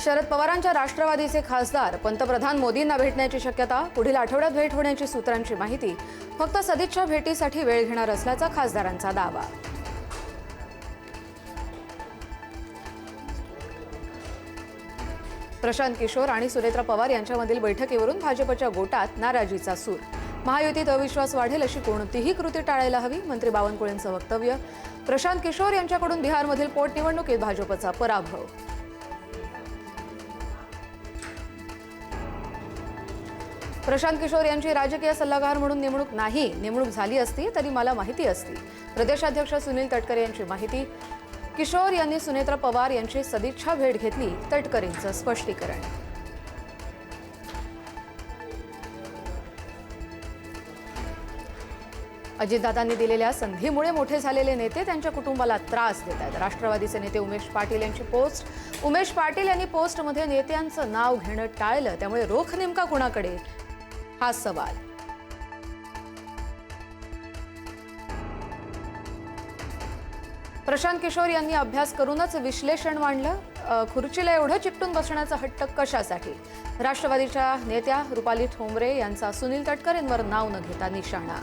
शरद पवारांच्या राष्ट्रवादीचे खासदार पंतप्रधान मोदींना भेटण्याची शक्यता, पुढील आठवड्यात भेट होण्याची सूत्रांची माहिती. फक्त सदिच्छा भेटीसाठी वेळ घेणार असल्याचा खासदारांचा दावा. प्रशांत किशोर आणि सुनेत्रा पवार यांच्यामधील बैठकीवरून भाजपच्या गोटात नाराजीचा सूर. महायुतीत अविश्वास वाढेल अशी कोणतीही कृती टाळायला हवी, मंत्री बावनकुळेंचं वक्तव्य. प्रशांत किशोर यांच्याकडून बिहारमधील पोटनिवडणुकीत भाजपचा पराभव. प्रशांत किशोर यांची राजकीय सल्लागार म्हणून नेमणूक नाही, नेमणूक झाली असती तरी मला माहिती असती. प्रदेशाध्यक्ष सुनील तटकरे यांची माहिती. किशोर यांनी सुनेत्रा पवार यांची सदिच्छा भेट घेतली, तटकरेंचं स्पष्टीकरण. अजितदादांनी दिलेल्या संधीमुळे मोठे झालेले नेते त्यांच्या कुटुंबाला त्रास देत आहेत. राष्ट्रवादीचे नेते उमेश पाटील यांची पोस्ट. उमेश पाटील यांनी पोस्टमध्ये नेत्यांचं नाव घेणं टाळलं, त्यामुळे रोख नेमका कुणाकडे, हा सवाल. प्रशांत किशोर यांनी अभ्यास करूनच विश्लेषण मांडलं. खुर्चीला एवढं चिकटून बसण्याचा हट्ट कशासाठी? राष्ट्रवादीच्या नेत्या रुपाली ठोंबरे यांचा सुनील तटकरेंवर नाव न घेता निशाणा.